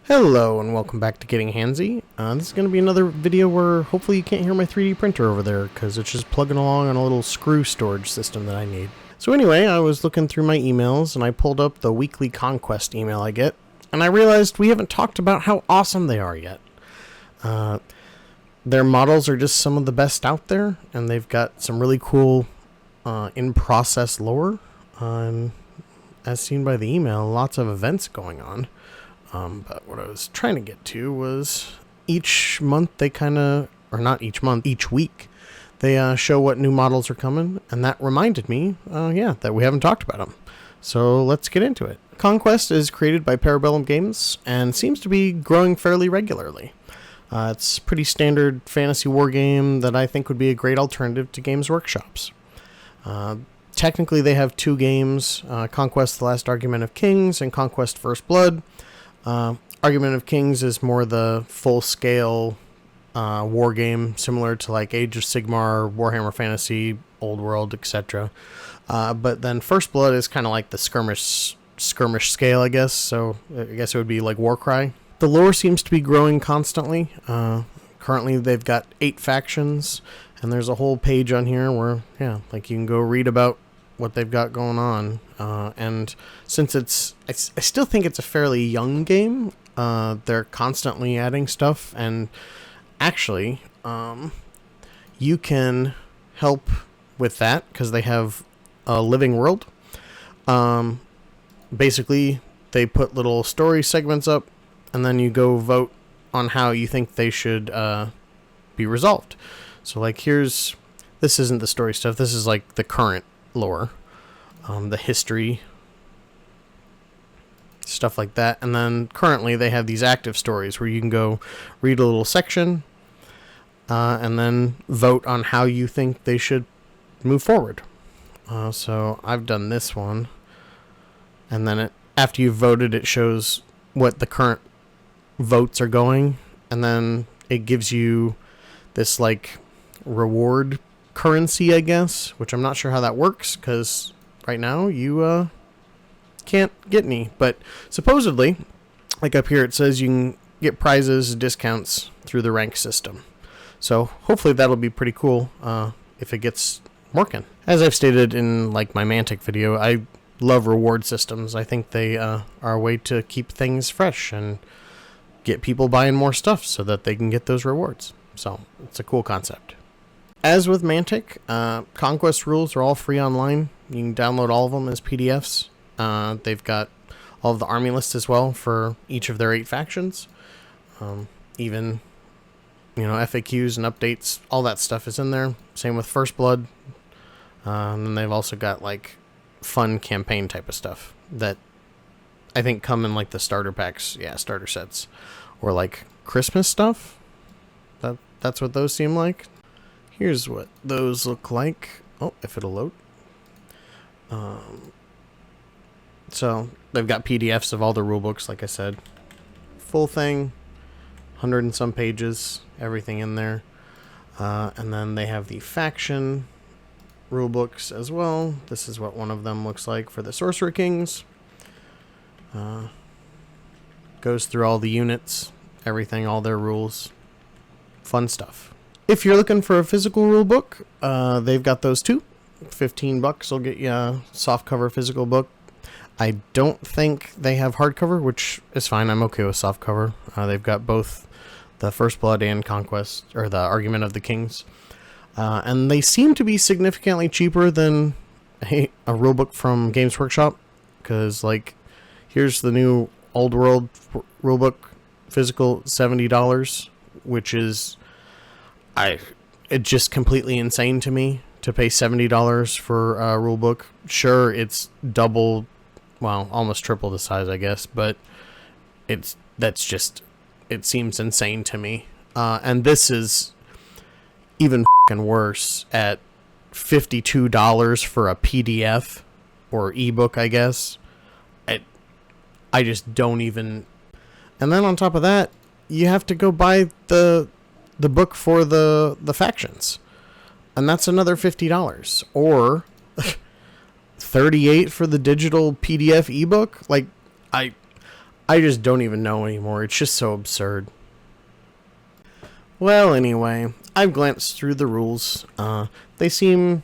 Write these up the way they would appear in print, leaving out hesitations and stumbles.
Hello and welcome back to Getting Handsy. This is going to be another video where hopefully you can't hear my 3D printer over there because it's just plugging along on a little screw storage system that I need. So anyway, I was looking through my emails and I pulled up the weekly Conquest email I get, and I realized we haven't talked about how awesome they are yet. Their models are just some of the best out there, and they've got some really cool in-process lore. As seen by the email, lots of events going on. But what I was trying to get to was each month they each week they show what new models are coming, and that reminded me, that we haven't talked about them. So let's get into it. Conquest is created by Parabellum Games and seems to be growing fairly regularly. It's a pretty standard fantasy war game that I think would be a great alternative to Games Workshop's. Technically they have two games, Conquest: The Last Argument of Kings and Conquest: First Blood. Argument of Kings is more the full-scale war game, similar to like Age of Sigmar, Warhammer Fantasy, Old World, etc. But then First Blood is kind of like the skirmish scale, I guess. So I guess it would be like Warcry. The lore seems to be growing constantly. Currently, they've got 8 factions, and there's a whole page on here where, you can go read about what they've got going on. And since I still think it's a fairly young game, they're constantly adding stuff, and actually, you can help with that because they have a living world. Basically, they put little story segments up, and then you go vote on how you think they should be resolved. So, like, this isn't the story stuff. This is like the current lore, the history, stuff like that. And then currently they have these active stories where you can go read a little section and then vote on how you think they should move forward. So I've done this one, and then after you've voted, it shows what the current votes are going, and then it gives you this like reward currency, I guess, which I'm not sure how that works because right now you can't get any, but supposedly, like up here, it says you can get prizes, discounts through the rank system. So hopefully that'll be pretty cool if it gets working. As I've stated in like my Mantic video, I love reward systems. I think they are a way to keep things fresh and get people buying more stuff so that they can get those rewards. So it's a cool concept. As with Mantic, Conquest rules are all free online. You can download all of them as PDFs. They've got all of the army lists as well for each of their 8 factions. Even, FAQs and updates, all that stuff is in there. Same with First Blood. And then they've also got like fun campaign type of stuff that I think come in like the starter packs, starter sets, or like Christmas stuff. That's what those seem like. Here's what those look like. Oh, if it'll load. So they've got PDFs of all the rulebooks, like I said. Full thing, 100 and some pages, everything in there. And then they have the faction rulebooks as well. This is what one of them looks like for the Sorcerer Kings. Goes through all the units, everything, all their rules. Fun stuff. If you're looking for a physical rulebook, they've got those too. $15 will get you a softcover physical book. I don't think they have hardcover, which is fine. I'm okay with softcover. They've got both the First Blood and Conquest, or the Argument of the Kings. And they seem to be significantly cheaper than a rulebook from Games Workshop. Because, like, here's the new Old World rulebook, physical, $70, which is... it's just completely insane to me to pay $70 for a rulebook. Sure, it's almost triple the size, I guess, but it seems insane to me. And this is even fucking worse at $52 for a PDF or ebook, I guess. I just don't even. And then on top of that, you have to go buy the book for the factions, and that's another $50, or $38 for the digital PDF ebook. Like, I just don't even know anymore. It's just so absurd. Well, anyway, I've glanced through the rules. They seem,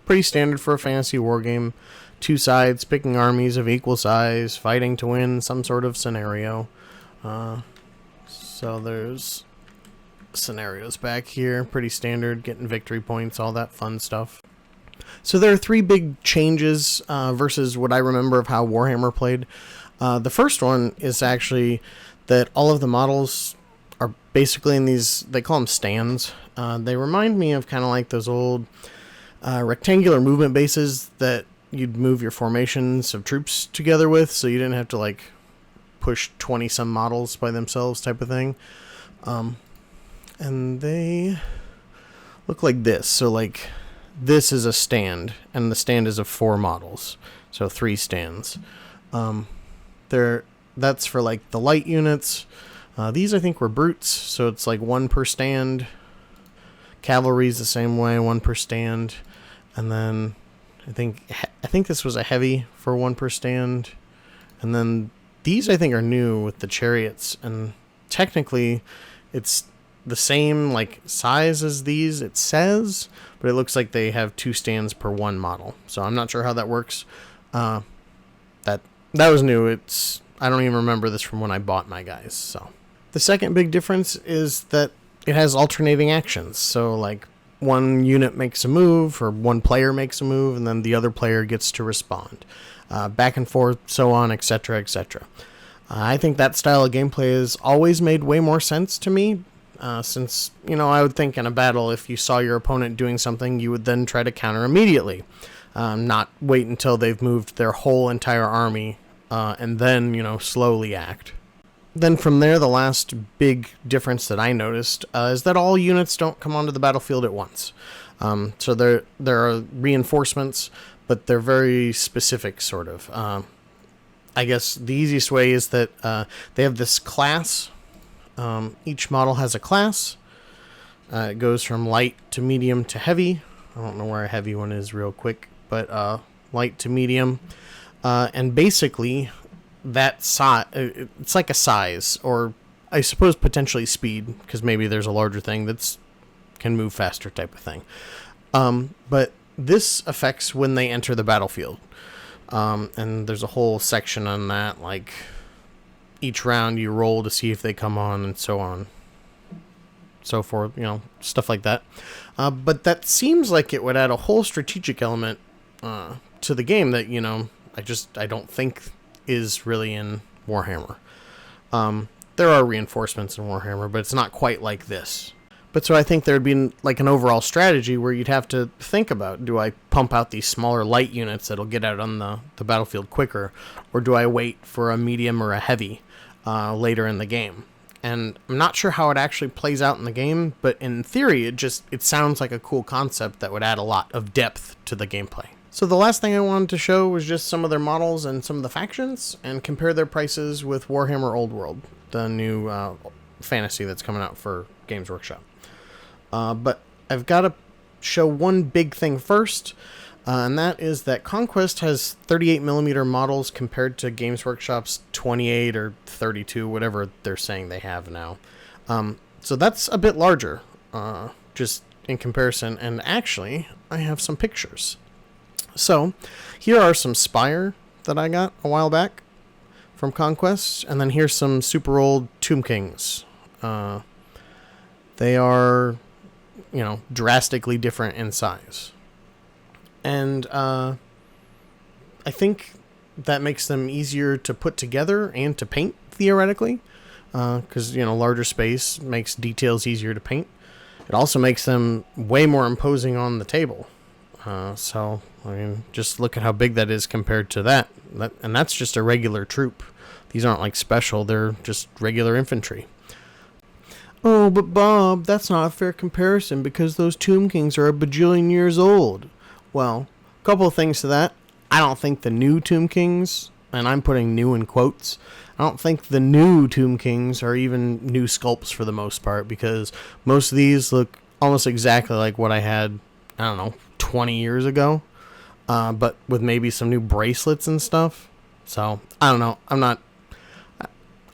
pretty standard for a fantasy war game. Two sides picking armies of equal size, fighting to win some sort of scenario. So there's scenarios back here. Pretty standard, getting victory points, all that fun stuff. So there are three big changes versus what I remember of how Warhammer played. The first one is actually that all of the models are basically in these, they call them stands. They remind me of kind of like those old rectangular movement bases that you'd move your formations of troops together with, so you didn't have to like push 20 some models by themselves type of thing. And they look like this. So like this is a stand, and the stand is of 4 models, so 3 stands. That's for like the light units. These I think were brutes, so it's like 1 per stand. Cavalry's the same way, 1 per stand. And then I think this was a heavy for 1 per stand. And then these I think are new with the chariots, and technically it's the same like size as these, it says, but it looks like they have 2 stands per 1 model. So I'm not sure how that works. That was new. I don't even remember this from when I bought my guys. So the second big difference is that it has alternating actions. So like one unit makes a move, or one player makes a move, and then the other player gets to respond. Back and forth, so on, etc., etc. I think that style of gameplay has always made way more sense to me, since, I would think in a battle, if you saw your opponent doing something, you would then try to counter immediately, not wait until they've moved their whole entire army, and then, slowly act. Then from there, the last big difference that I noticed is that all units don't come onto the battlefield at once. So there are reinforcements, but they're very specific, sort of. I guess the easiest way is that they have this class. Each model has a class. It goes from light to medium to heavy. I don't know where a heavy one is real quick, but light to medium. And basically, that size, it's like a size, or I suppose potentially speed, because maybe there's a larger thing that's can move faster type of thing. But this affects when they enter the battlefield. And there's a whole section on that, like each round you roll to see if they come on, and so on, so forth, stuff like that. But that seems like it would add a whole strategic element to the game that, I don't think is really in Warhammer. There are reinforcements in Warhammer, but it's not quite like this. But so I think there'd be like an overall strategy where you'd have to think about, do I pump out these smaller light units that'll get out on the battlefield quicker, or do I wait for a medium or a heavy later in the game? And I'm not sure how it actually plays out in the game, but in theory it sounds like a cool concept that would add a lot of depth to the gameplay. So the last thing I wanted to show was just some of their models and some of the factions, and compare their prices with Warhammer Old World, the new fantasy that's coming out for Games Workshop. But I've got to show one big thing first, and that is that Conquest has 38mm models compared to Games Workshop's 28 or 32, whatever they're saying they have now. So that's a bit larger, just in comparison, and actually, I have some pictures. So, here are some Spire that I got a while back from Conquest, and then here's some super old Tomb Kings. They are, drastically different in size. And I think that makes them easier to put together and to paint, theoretically, because, larger space makes details easier to paint. It also makes them way more imposing on the table. So, just look at how big that is compared to that. And that's just a regular troop. These aren't like special, they're just regular infantry. Oh, but Bob, that's not a fair comparison because those Tomb Kings are a bajillion years old. Well, a couple of things to that. I don't think the new Tomb Kings, and I'm putting new in quotes, I don't think the new Tomb Kings are even new sculpts for the most part, because most of these look almost exactly like what I had, 20 years ago, but with maybe some new bracelets and stuff. So, I don't know. I'm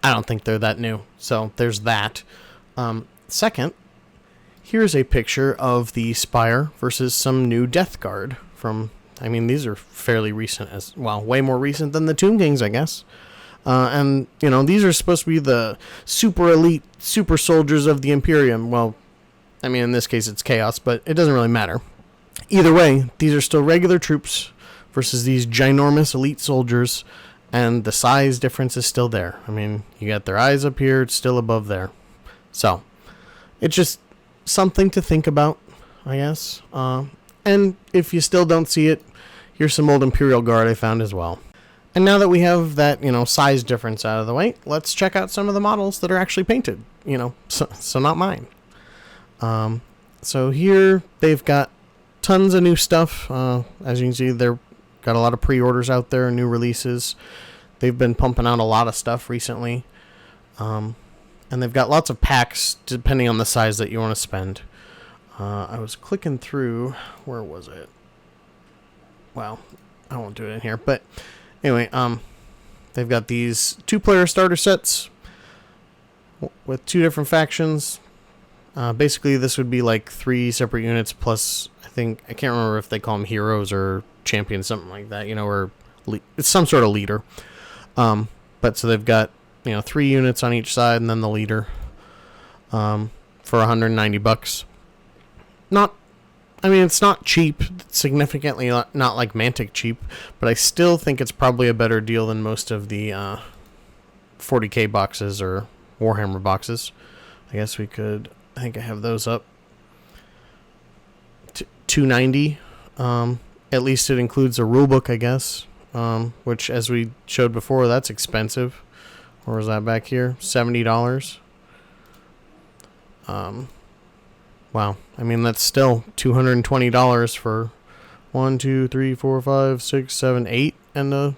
I don't think they're that new. So there's that. Second, here's a picture of the Spire versus some new Death Guard from, I mean, these are fairly recent as well, way more recent than the Tomb Kings, I guess. And, you know, these are supposed to be the super elite super soldiers of the Imperium. Well, I mean, in this case it's Chaos, but it doesn't really matter. Either way, these are still regular troops versus these ginormous elite soldiers, and the size difference is still there. I mean, you got their eyes up here, it's still above there. So, it's just something to think about, I guess. And if you still don't see it, here's some old Imperial Guard I found as well. And now that we have that, you know, size difference out of the way, let's check out some of the models that are actually painted, you know, so not mine. So here they've got tons of new stuff. As you can see, they've got a lot of pre-orders out there, new releases. They've been pumping out a lot of stuff recently. And they've got lots of packs depending on the size that you want to spend. I was clicking through, where was it? Well, I won't do it in here, but anyway, they've got these 2-player starter sets with 2 different factions. Basically, this would be like 3 separate units plus, I can't remember if they call them heroes or champions, something like that, you know, or it's some sort of leader. But so they've got, you know, 3 units on each side and then the leader, for $190. It's not cheap, significantly not like Mantic cheap, but I still think it's probably a better deal than most of the 40k boxes or Warhammer boxes. I guess I think I have those up. $290. At least it includes a rulebook, I guess, which, as we showed before, that's expensive. Or was that back here? $70. Wow. I mean, that's still $220 for 1, 2, 3, 4, 5, 6, 7, 8, and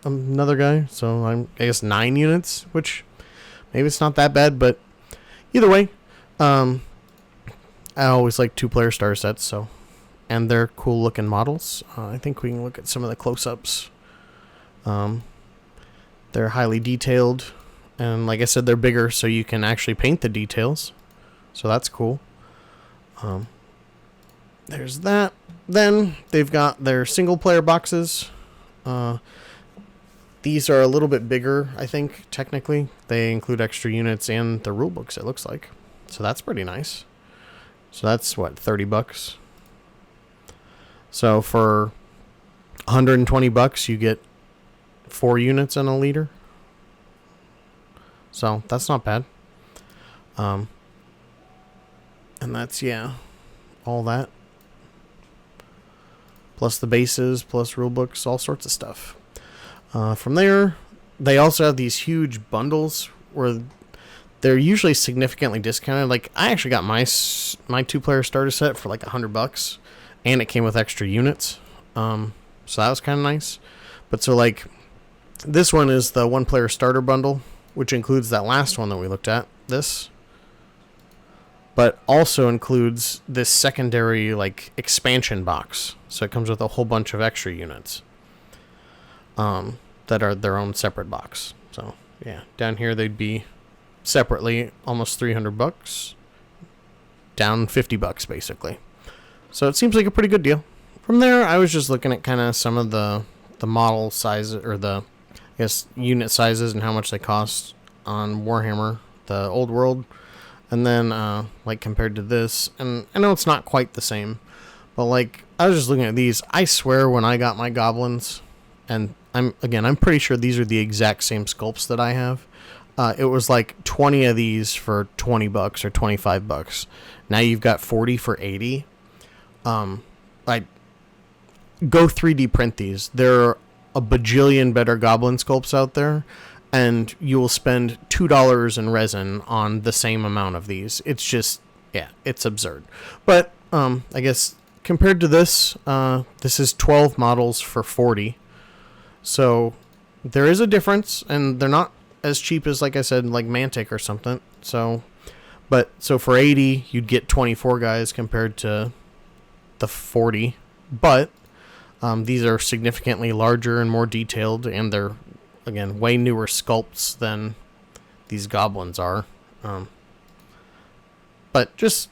another guy. So I guess 9 units, which maybe it's not that bad, but either way, I always like 2-player star sets, so, and they're cool looking models. I think we can look at some of the close-ups. They're highly detailed, and like I said, they're bigger, so you can actually paint the details. So that's cool. There's that. Then they've got their single-player boxes. These are a little bit bigger, I think, technically. They include extra units and the rulebooks, it looks like. So that's pretty nice. So that's, what, $30? So for $120, you get 4 units and a leader. So that's not bad. And that's, yeah, all that. Plus the bases, plus rulebooks, all sorts of stuff. From there, they also have these huge bundles where they're usually significantly discounted. Like, I actually got my 2-player starter set for like $100, and it came with extra units. So that was kind of nice. But so, like, this one is the 1-player starter bundle, which includes that last one that we looked at, this. But also includes this secondary, like, expansion box. So it comes with a whole bunch of extra units that are their own separate box. So, yeah, down here they'd be separately almost $300. Down $50, basically. So it seems like a pretty good deal. From there, I was just looking at kind of some of the model sizes, or the, I guess, unit sizes and how much they cost on Warhammer, the Old World. And then, like, compared to this, and I know it's not quite the same, but, like, I was just looking at these. I swear when I got my goblins, and I'm pretty sure these are the exact same sculpts that I have. It was like 20 of these for $20 or $25. Now you've got 40 for $80. Like, go 3D print these. There are a bajillion better goblin sculpts out there, and you will spend $2 in resin on the same amount of these. It's just, yeah, it's absurd. But I guess compared to this, this is 12 models for $40. So there is a difference, and they're not as cheap as, like I said, like Mantic or something. So for $80, you'd get 24 guys compared to the 40. But these are significantly larger and more detailed, and they're again, way newer sculpts than these goblins are. But just,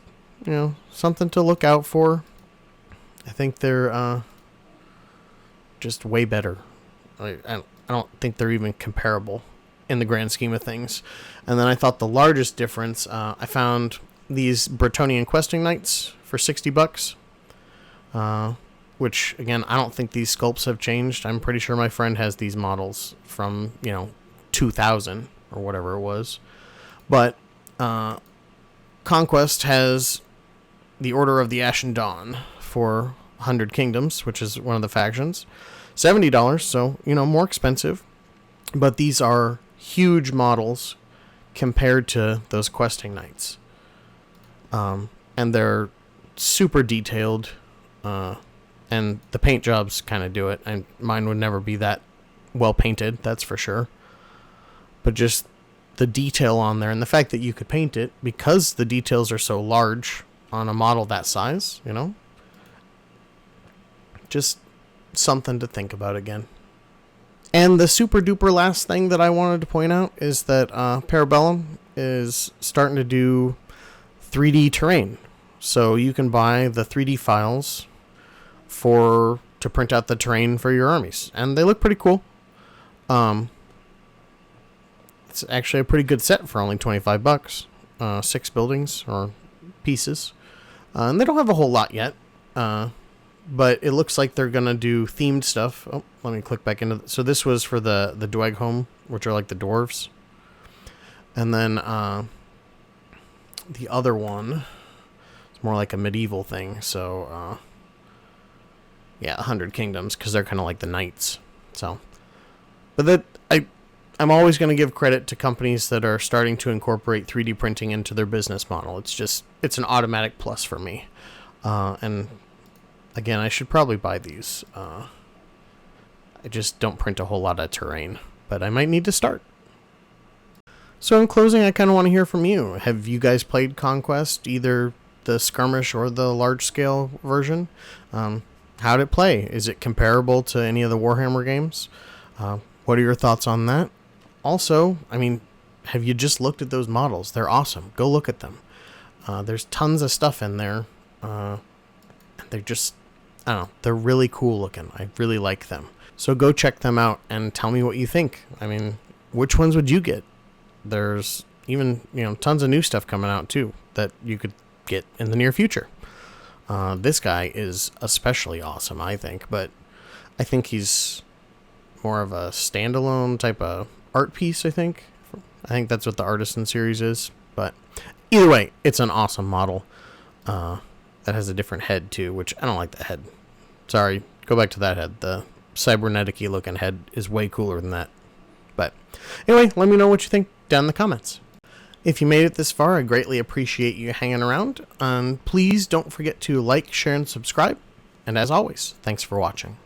something to look out for. I think they're just way better. I don't think they're even comparable in the grand scheme of things. And then I thought the largest difference, I found these Bretonnian questing knights for $60. Which, again, I don't think these sculpts have changed. I'm pretty sure my friend has these models from, 2000 or whatever it was. But Conquest has the Order of the Ashen Dawn for 100 Kingdoms, which is one of the factions. $70, so, more expensive. But these are huge models compared to those questing knights. And they're super detailed. And the paint jobs kind of do it. And mine would never be that well painted, that's for sure. But just the detail on there and the fact that you could paint it because the details are so large on a model that size, just something to think about again. And the super duper last thing that I wanted to point out is that Parabellum is starting to do 3D terrain. So you can buy the 3D files to print out the terrain for your armies, and they look pretty cool. It's actually a pretty good set for only $25. 6 buildings or pieces, and they don't have a whole lot yet. But it looks like they're gonna do themed stuff. Oh, let me click back into. So this was for the Dweghome, which are like the dwarves, and then the other one is more like a medieval thing. So. Yeah, 100 Kingdoms, because they're kind of like the knights. So, but I'm always going to give credit to companies that are starting to incorporate 3D printing into their business model. It's an automatic plus for me. And again, I should probably buy these. I just don't print a whole lot of terrain, but I might need to start. So in closing, I kind of want to hear from you. Have you guys played Conquest, either the skirmish or the large scale version? How'd it play? Is it comparable to any of the Warhammer games? What are your thoughts on that? Also, have you just looked at those models? They're awesome. Go look at them. There's tons of stuff in there. They're just, I don't know, they're really cool looking. I really like them. So go check them out and tell me what you think. Which ones would you get? There's even, tons of new stuff coming out too that you could get in the near future. This guy is especially awesome, I think, but I think he's more of a standalone type of art piece, I think. I think that's what the Artisan series is, but either way, it's an awesome model that has a different head, too, which I don't like the head. Sorry, go back to that head. The cybernetic-y looking head is way cooler than that. But anyway, let me know what you think down in the comments. If you made it this far, I greatly appreciate you hanging around. Please don't forget to like, share, and subscribe. And as always, thanks for watching.